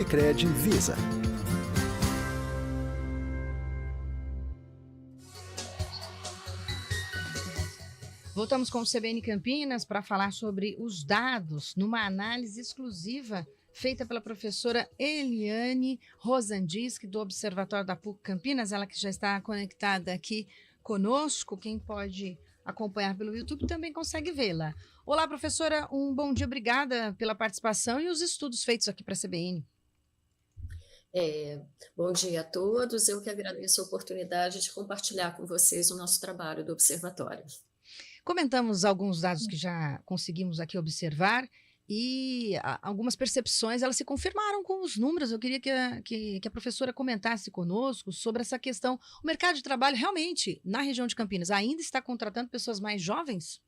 Sicredi Visa. Voltamos com o CBN Campinas para falar sobre os dados numa análise exclusiva feita pela professora Eliane Rosandisk, do Observatório da PUC Campinas, ela que já está conectada aqui conosco. Quem pode acompanhar pelo YouTube também consegue vê-la. Olá, professora, um bom dia, obrigada pela participação e os estudos feitos aqui para a CBN. Bom dia a todos, eu que agradeço a oportunidade de compartilhar com vocês o nosso trabalho do Observatório. Comentamos alguns dados que já conseguimos aqui observar e algumas percepções, elas se confirmaram com os números. Eu queria que a professora comentasse conosco sobre essa questão. O mercado de trabalho realmente, na região de Campinas, ainda está contratando pessoas mais jovens?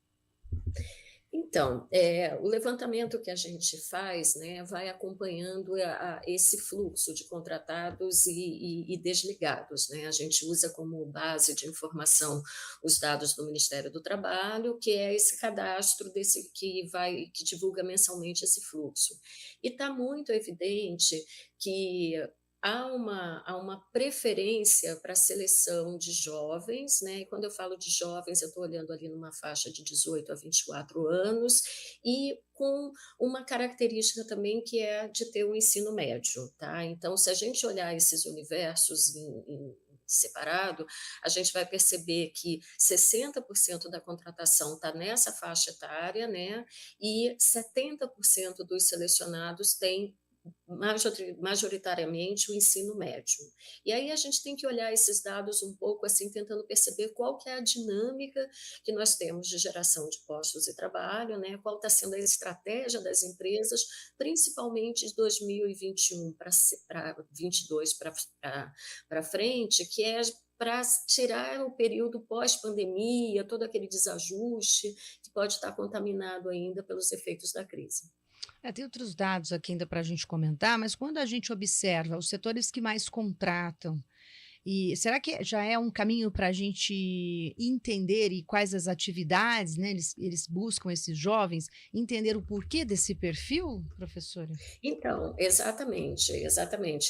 Então, o levantamento que a gente faz, né, vai acompanhando esse fluxo de contratados e desligados, né? A gente usa como base de informação os dados do Ministério do Trabalho, que é esse cadastro que divulga mensalmente esse fluxo. E está muito evidente que há uma preferência para a seleção de jovens, né? E quando eu falo de jovens, eu estou olhando ali numa faixa de 18 a 24 anos, e com uma característica também que é de ter um ensino médio, tá? Então, se a gente olhar esses universos em separado, a gente vai perceber que 60% da contratação está nessa faixa etária, né? E 70% dos selecionados têm majoritariamente o ensino médio. E aí a gente tem que olhar esses dados um pouco assim, tentando perceber qual que é a dinâmica que nós temos de geração de postos de trabalho, né? Qual está sendo a estratégia das empresas, principalmente de 2021 para 22 para frente, que é para tirar o período pós-pandemia, todo aquele desajuste que pode estar contaminado ainda pelos efeitos da crise. Tem outros dados aqui ainda para a gente comentar, mas quando a gente observa os setores que mais contratam, e será que já é um caminho para a gente entender e quais as atividades, né, eles buscam esses jovens, entender o porquê desse perfil, professora? Então, exatamente,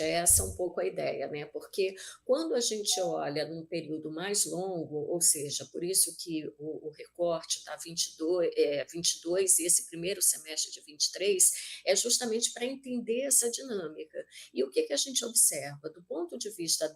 é essa um pouco a ideia, né, porque quando a gente olha num período mais longo, ou seja, por isso que o recorte está 22 e esse primeiro semestre de 23, é justamente para entender essa dinâmica. E o que a gente observa? Do ponto de vista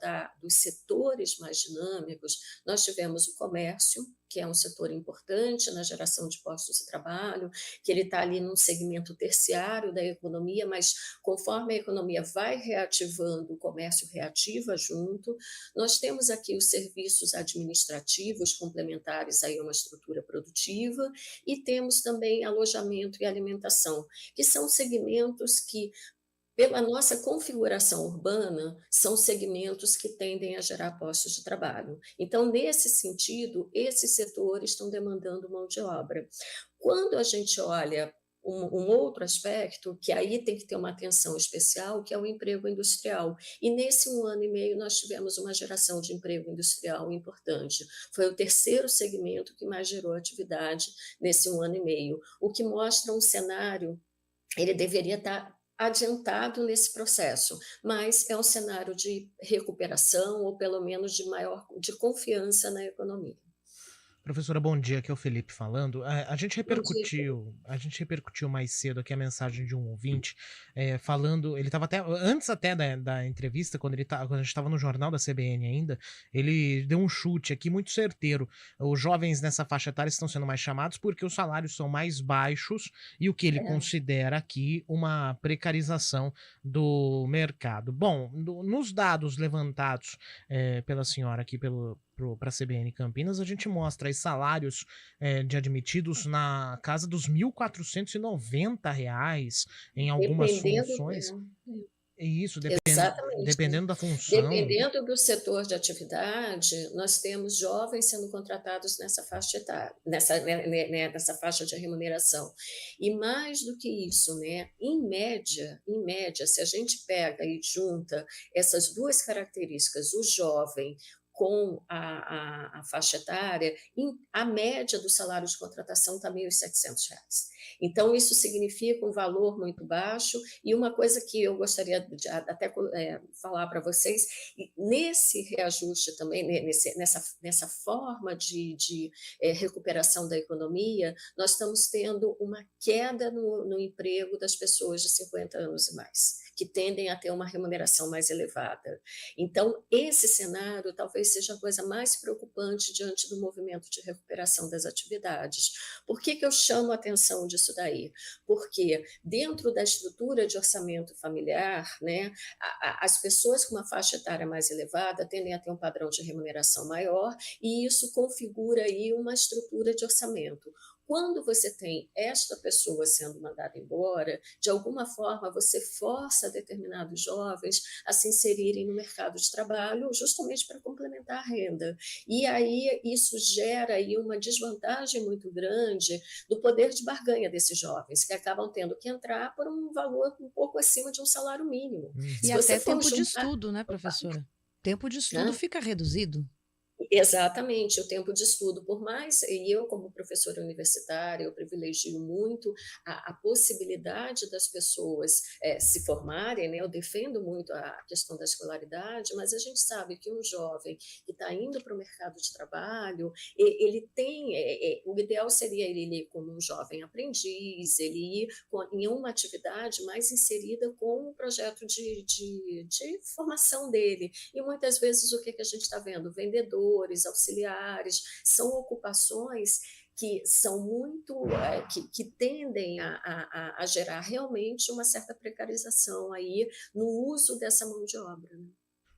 dos setores mais dinâmicos, nós tivemos o comércio, que é um setor importante na geração de postos de trabalho, que ele está ali num segmento terciário da economia, mas conforme a economia vai reativando, o comércio reativa junto. Nós temos aqui os serviços administrativos complementares a uma estrutura produtiva, e temos também alojamento e alimentação, que são segmentos que, pela nossa configuração urbana, são segmentos que tendem a gerar postos de trabalho. Então, nesse sentido, esses setores estão demandando mão de obra. Quando a gente olha um outro aspecto, que aí tem que ter uma atenção especial, que é o emprego industrial. E nesse 1 ano e meio nós tivemos uma geração de emprego industrial importante. Foi o terceiro segmento que mais gerou atividade nesse 1 ano e meio, o que mostra um cenário. Ele deveria estar adiantado nesse processo, mas é um cenário de recuperação, ou pelo menos de confiança na economia. Professora, bom dia, aqui é o Felipe falando. Bom dia. A gente repercutiu mais cedo aqui a mensagem de um ouvinte, falando, ele estava até, antes até da entrevista, quando a gente estava no jornal da CBN ainda, ele deu um chute aqui muito certeiro. Os jovens nessa faixa etária estão sendo mais chamados porque os salários são mais baixos e o que ele considera aqui uma precarização do mercado. Bom, nos dados levantados pela senhora aqui para a CBN Campinas, a gente mostra aí salários de admitidos na casa dos R$ 1.490 em algumas Dependendo, funções. Isso, exatamente. dependendo da função. Dependendo do setor de atividade, nós temos jovens sendo contratados nessa faixa etária, nessa faixa de remuneração. E mais do que isso, né, em média, se a gente pega e junta essas duas características, o jovem com a faixa etária, a média do salário de contratação está R$ 1.700. Então, isso significa um valor muito baixo, e uma coisa que eu gostaria de até falar para vocês, nesse reajuste também, nessa forma de recuperação da economia, nós estamos tendo uma queda no emprego das pessoas de 50 anos e mais, que tendem a ter uma remuneração mais elevada. Então, esse cenário talvez seja a coisa mais preocupante diante do movimento de recuperação das atividades. Por que eu chamo a atenção disso daí? Porque dentro da estrutura de orçamento familiar, né, as pessoas com uma faixa etária mais elevada tendem a ter um padrão de remuneração maior, e isso configura aí uma estrutura de orçamento. Quando você tem esta pessoa sendo mandada embora, de alguma forma você força determinados jovens a se inserirem no mercado de trabalho justamente para complementar a renda. E aí isso gera aí uma desvantagem muito grande do poder de barganha desses jovens, que acabam tendo que entrar por um valor um pouco acima de um salário mínimo. E até tempo de estudo, né, professora? Tempo de estudo fica reduzido. Exatamente, o tempo de estudo, por mais, e eu como professora universitária, eu privilegio muito a possibilidade das pessoas se formarem, né? Eu defendo muito a questão da escolaridade, mas a gente sabe que um jovem que está indo para o mercado de trabalho, ele tem, o ideal seria ele ir como um jovem aprendiz, ele ir em uma atividade mais inserida com o projeto de formação dele, e muitas vezes o que a gente está vendo? Vendedores, auxiliares, são ocupações que são muito, que tendem a gerar realmente uma certa precarização aí no uso dessa mão de obra, né?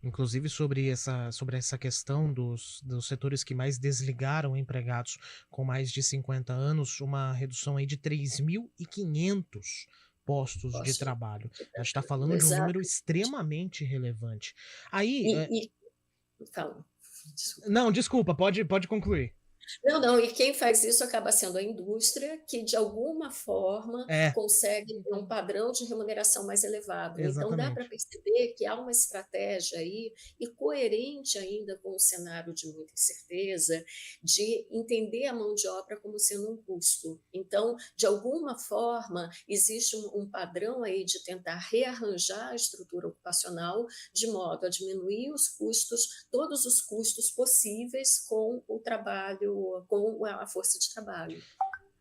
Inclusive sobre essa questão dos setores que mais desligaram empregados com mais de 50 anos, uma redução aí de 3.500 postos de Posso, trabalho. A gente está falando de um exato. número extremamente relevante. Aí, Fala, desculpa. não, desculpa, pode concluir. Não, e quem faz isso acaba sendo a indústria, que de alguma forma É, consegue ter um padrão de remuneração mais elevado. Então dá para exatamente. perceber que há uma estratégia aí, e coerente ainda com o cenário de muita incerteza, de entender a mão de obra como sendo um custo. Então, de alguma forma, existe um padrão aí de tentar rearranjar a estrutura ocupacional de modo a diminuir os custos, todos os custos possíveis com o trabalho, com a força de trabalho.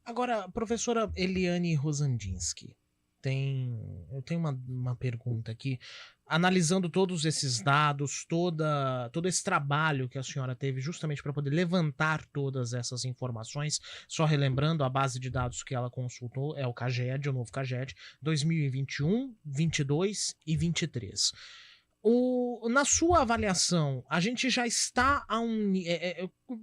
Agora, professora Eliane Rosandinsky, eu tenho uma pergunta aqui. Analisando todos esses dados, todo esse trabalho que a senhora teve justamente para poder levantar todas essas informações, só relembrando, a base de dados que ela consultou é o CAGED, o novo CAGED, 2021, 22 e 23. Na sua avaliação, a gente já está a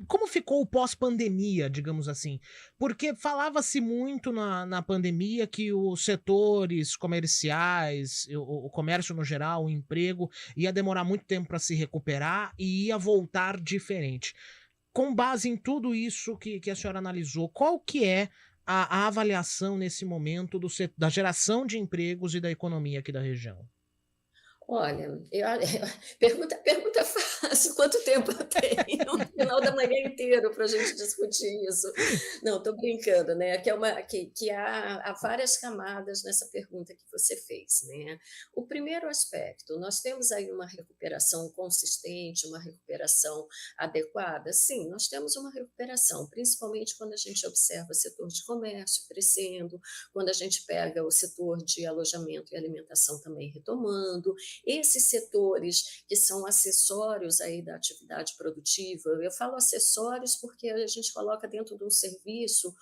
como ficou o pós-pandemia, digamos assim? Porque falava-se muito na pandemia que os setores comerciais, o comércio no geral, o emprego, ia demorar muito tempo para se recuperar e ia voltar diferente. Com base em tudo isso que a senhora analisou, qual que é a avaliação nesse momento da geração de empregos e da economia aqui da região? Olha, pergunta fácil, quanto tempo eu tenho? No final da manhã inteiro para a gente discutir isso. Não, estou brincando, né? Que há várias camadas nessa pergunta que você fez, né? O primeiro aspecto, nós temos aí uma recuperação consistente, uma recuperação adequada? Sim, nós temos uma recuperação, principalmente quando a gente observa o setor de comércio crescendo, quando a gente pega o setor de alojamento e alimentação também retomando. Esses setores que são acessórios aí da atividade produtiva, eu falo acessórios porque a gente coloca dentro de um serviço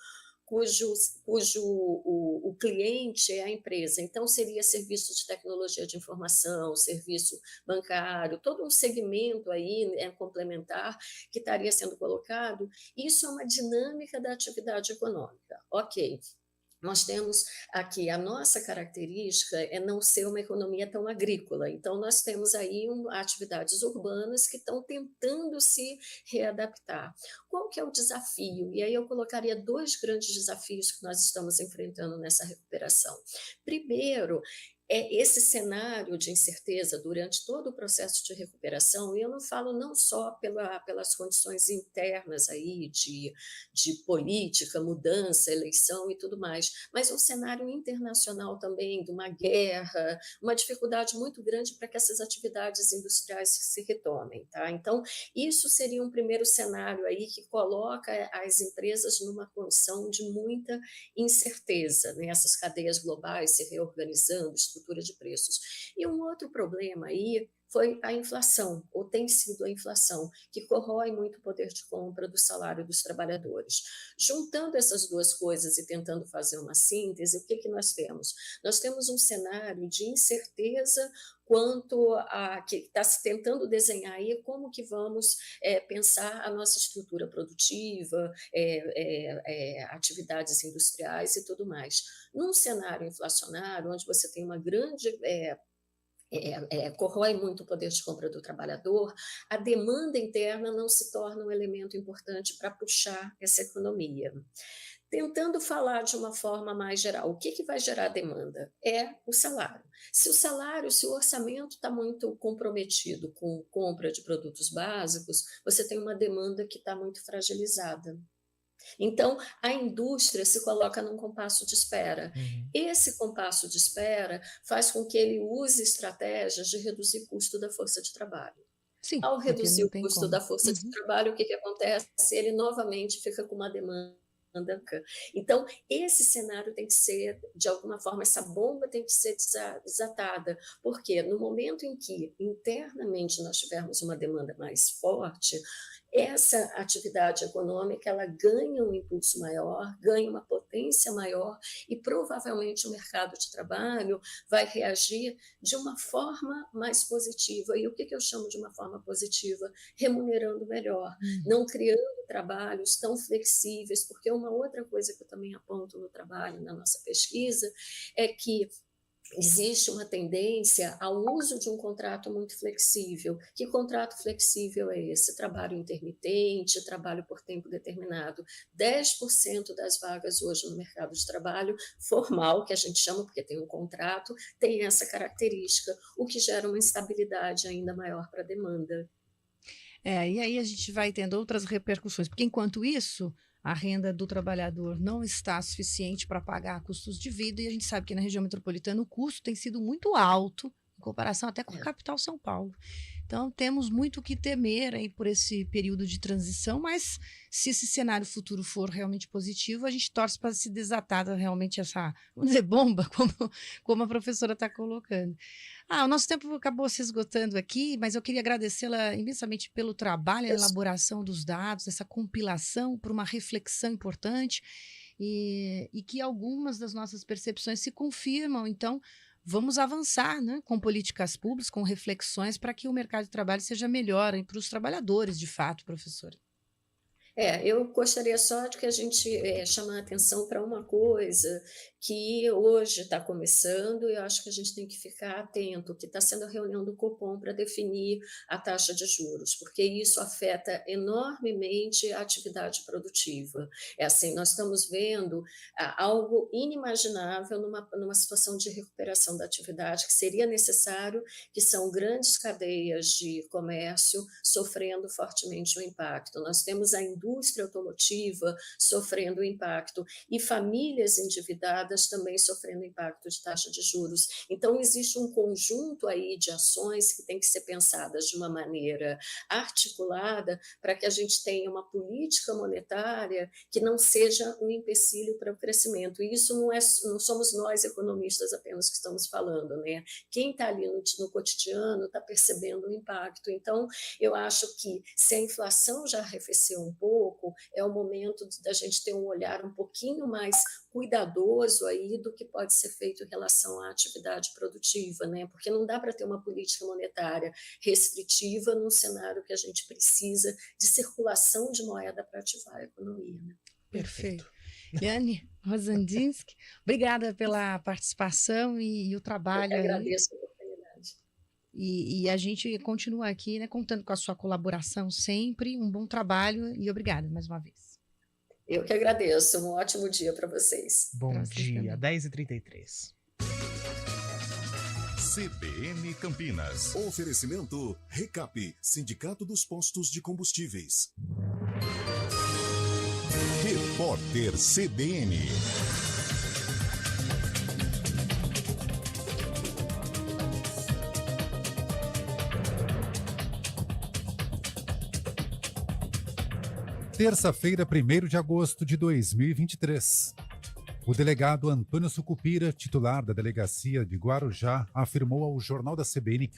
cujo o cliente é a empresa, então seria serviço de tecnologia de informação, serviço bancário, todo um segmento aí complementar que estaria sendo colocado. Isso é uma dinâmica da atividade econômica, ok. Nós temos aqui, a nossa característica é não ser uma economia tão agrícola, então nós temos aí atividades urbanas que estão tentando se readaptar. Qual que é o desafio? E aí eu colocaria 2 grandes desafios que nós estamos enfrentando nessa recuperação. Primeiro, esse cenário de incerteza durante todo o processo de recuperação, e eu não falo não só pelas condições internas aí de política, mudança, eleição e tudo mais, mas um cenário internacional também, de uma guerra, uma dificuldade muito grande para que essas atividades industriais se retomem, tá? Então, isso seria um primeiro cenário aí que coloca as empresas numa condição de muita incerteza, né? Essas cadeias globais se reorganizando, estrutura de preços. E um outro problema aí foi a inflação, ou tem sido a inflação, que corrói muito o poder de compra do salário dos trabalhadores. Juntando essas duas coisas e tentando fazer uma síntese, o que, que nós temos? Nós temos um cenário de incerteza quanto a que está se tentando desenhar aí como que vamos pensar a nossa estrutura produtiva, atividades industriais e tudo mais. Num cenário inflacionário, onde você tem uma grande corrói muito o poder de compra do trabalhador, a demanda interna não se torna um elemento importante para puxar essa economia. Tentando falar de uma forma mais geral, o que vai gerar demanda? É o salário. Se o orçamento está muito comprometido com compra de produtos básicos, você tem uma demanda que está muito fragilizada. Então, a indústria se coloca num compasso de espera. Esse compasso de espera faz com que ele use estratégias de reduzir o custo da força de trabalho. Sim, Ao porque reduzir não o tem custo como. da força de trabalho, o que acontece? Ele novamente fica com uma demanda. Então, esse cenário tem que ser, de alguma forma, essa bomba tem que ser desatada, porque no momento em que internamente nós tivermos uma demanda mais forte, essa atividade econômica ela ganha um impulso maior, ganha uma potência maior e provavelmente o mercado de trabalho vai reagir de uma forma mais positiva. E o que eu chamo de uma forma positiva? Remunerando melhor, não criando trabalhos tão flexíveis, porque uma outra coisa que eu também aponto no trabalho, na nossa pesquisa, é que existe uma tendência ao uso de um contrato muito flexível. Que contrato flexível é esse? Trabalho intermitente, trabalho por tempo determinado. 10% das vagas hoje no mercado de trabalho formal, que a gente chama, porque tem um contrato, tem essa característica, o que gera uma instabilidade ainda maior para a demanda. E aí a gente vai tendo outras repercussões, porque enquanto isso, a renda do trabalhador não está suficiente para pagar custos de vida, e a gente sabe que na região metropolitana o custo tem sido muito alto, em comparação até com a capital São Paulo. Então, temos muito o que temer aí por esse período de transição, mas se esse cenário futuro for realmente positivo, a gente torce para se desatar realmente essa, vamos dizer, bomba, como a professora está colocando. O nosso tempo acabou se esgotando aqui, mas eu queria agradecê-la imensamente pelo trabalho, a elaboração dos dados, essa compilação para uma reflexão importante e que algumas das nossas percepções se confirmam. Então, vamos avançar, né, com políticas públicas, com reflexões para que o mercado de trabalho seja melhor para os trabalhadores, de fato, professora. Eu gostaria só de que a gente chamar a atenção para uma coisa que hoje está começando e eu acho que a gente tem que ficar atento, que está sendo a reunião do Copom para definir a taxa de juros, porque isso afeta enormemente a atividade produtiva. Assim, nós estamos vendo algo inimaginável numa situação de recuperação da atividade, que seria necessário, que são grandes cadeias de comércio sofrendo fortemente o impacto. Nós temos a indústria automotiva sofrendo o impacto e famílias endividadas também sofrendo impacto de taxa de juros. Então, existe um conjunto aí de ações que tem que ser pensadas de uma maneira articulada para que a gente tenha uma política monetária que não seja um empecilho para o crescimento. E isso não somos nós, economistas, apenas que estamos falando, né? Quem está ali no cotidiano está percebendo o impacto. Então, eu acho que se a inflação já arrefeceu um pouco, é o momento da gente ter um olhar um pouquinho mais cuidadoso aí do que pode ser feito em relação à atividade produtiva, né? Porque não dá para ter uma política monetária restritiva num cenário que a gente precisa de circulação de moeda para ativar a economia, né? Perfeito. Eliane Rozandinsky, obrigada pela participação e o trabalho. Eu que agradeço a oportunidade. E a gente continua aqui, né, contando com a sua colaboração sempre. Um bom trabalho e obrigada mais uma vez. Eu que agradeço. Um ótimo dia para vocês. Bom dia, 10h33. CBN Campinas. Oferecimento Recap, Sindicato dos Postos de Combustíveis. Repórter CBN. Terça-feira, 1º de agosto de 2023. O delegado Antônio Sucupira, titular da delegacia de Guarujá, afirmou ao Jornal da CBN que